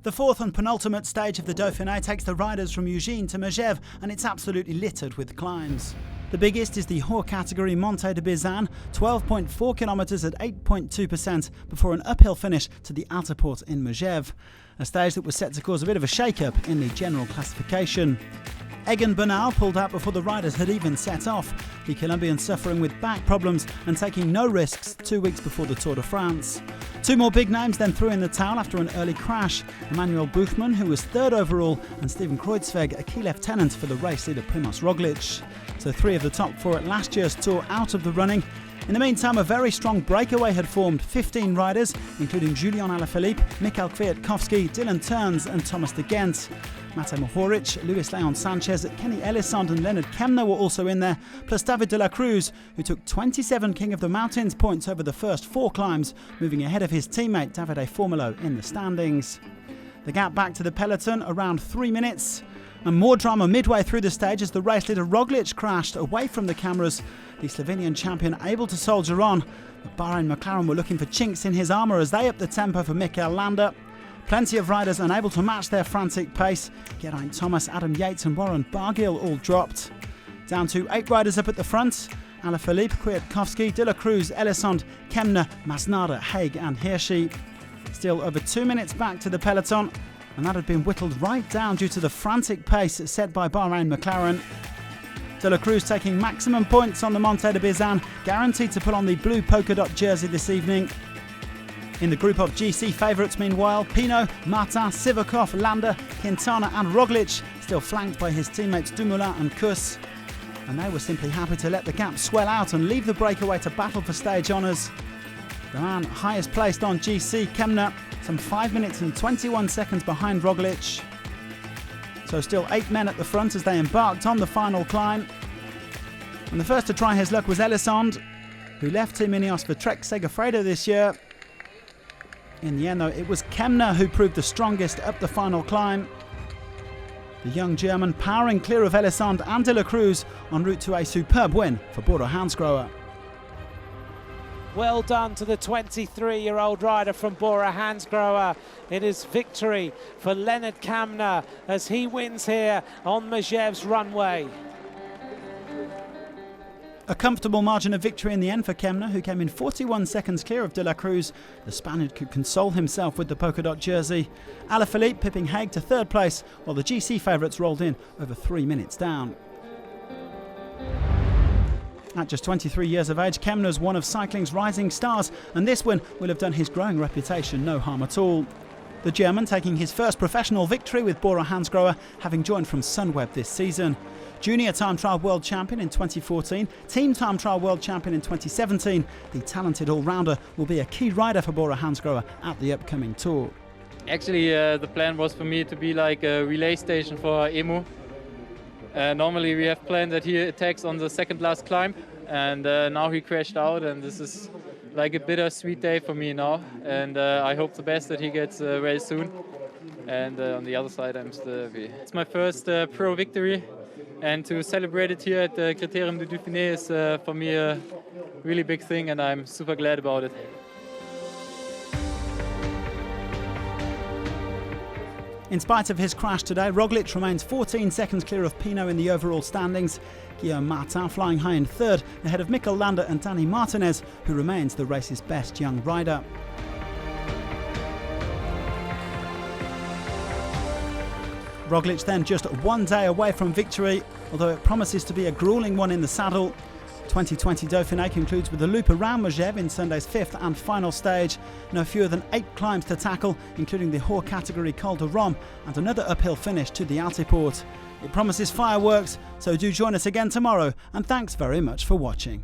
The fourth and penultimate stage of the Dauphiné takes the riders from Ugine to Megève, and it's absolutely littered with climbs. The biggest is the Haut category Montée de Bizane, 12.4 kilometres at 8.2% before an uphill finish to the Altiport in Megève, a stage that was set to cause a bit of a shake-up in the general classification. Egan Bernal pulled out before the riders had even set off, the Colombian suffering with back problems and taking no risks 2 weeks before the Tour de France. Two more big names then threw in the towel after an early crash: Emmanuel Buchmann, who was third overall, and Steven Kruijsweg, a key lieutenant for the race leader Primož Roglic. So three of the top four at last year's Tour out of the running. In the meantime, a very strong breakaway had formed. 15 riders, including Julian Alaphilippe, Michael Kwiatkowski, Dylan Teuns and Thomas de Gent. Matej Mohoric, Luis Leon Sanchez, Kenny Elissonde and Lennard KÄMNA were also in there, plus David de la Cruz, who took 27 King of the Mountains points over the first four climbs, moving ahead of his teammate Davide Formolo in the standings. The gap back to the peloton around 3 minutes. And more drama midway through the stage as the race leader Roglic crashed away from the cameras, the Slovenian champion able to soldier on. But Bahrain McLaren were looking for chinks in his armour as they upped the tempo for Mikel Landa. Plenty of riders unable to match their frantic pace. Geraint Thomas, Adam Yates and Warren Barguil all dropped. Down to 8 riders up at the front: Alaphilippe, Kwiatkowski, de la Cruz, Elissonde, KÄMNA, Masnada, Haig and Hirschi. Still over 2 minutes back to the peloton, and that had been whittled right down due to the frantic pace set by Bahrain McLaren. De la Cruz taking maximum points on the Montée de Bizane, guaranteed to put on the blue polka dot jersey this evening. In the group of GC favourites meanwhile, Pinot, Martin, Sivakov, Landa, Quintana and Roglic, still flanked by his teammates Dumoulin and CRUZ. And they were simply happy to let the gap swell out and leave the breakaway to battle for stage honours. The man highest placed on GC, KÄMNA, some 5 minutes and 21 seconds behind Roglic. So still 8 men at the front as they embarked on the final climb. And the first to try his luck was Elissonde, who left Team Ineos for Trek Segafredo this year. In the end though, it was KÄMNA who proved the strongest up the final climb. The young German powering clear of Elissonde and de la Cruz en route to a superb win for BORA HANSGROHE. Well done to the 23-year-old rider from BORA HANSGROHE. It is victory for Lennard KÄMNA as he wins here on Megève's runway. A comfortable margin of victory in the end for KÄMNA, who came in 41 seconds clear of de la Cruz. The Spaniard could console himself with the polka dot jersey. Alaphilippe pipping Haig to third place, while the GC favourites rolled in over 3 minutes down. At just 23 years of age, KÄMNA is one of cycling's rising stars, and this win will have done his growing reputation no harm at all. The German taking his first professional victory with BORA HANSGROHE, having joined from Sunweb this season. Junior time trial world champion in 2014, team time trial world champion in 2017, the talented all-rounder will be a key rider for BORA HANSGROHE at the upcoming Tour. Actually, the plan was for me to be like a relay station for Emu. Normally we have planned that he attacks on the second last climb, and now he crashed out, and this is like a bittersweet day for me now, and I hope the best that he gets very soon. And on the other side, I'm still happy. It's my first pro victory, and to celebrate it here at the Critérium du Dauphiné is for me a really big thing, and I'm super glad about it. In spite of his crash today, Roglic remains 14 seconds clear of Pinot in the overall standings. Guillaume Martin flying high in third, ahead of Mikel Landa and Dani Martinez, who remains the race's best young rider. Roglic then just 1 day away from victory, although it promises to be a gruelling one in the saddle. 2020 Dauphiné concludes with a loop around Megève in Sunday's fifth and final stage. No fewer than 8 climbs to tackle, including the Haut category Col de Rome and another uphill finish to the Altiport. It promises fireworks, so do join us again tomorrow, and thanks very much for watching.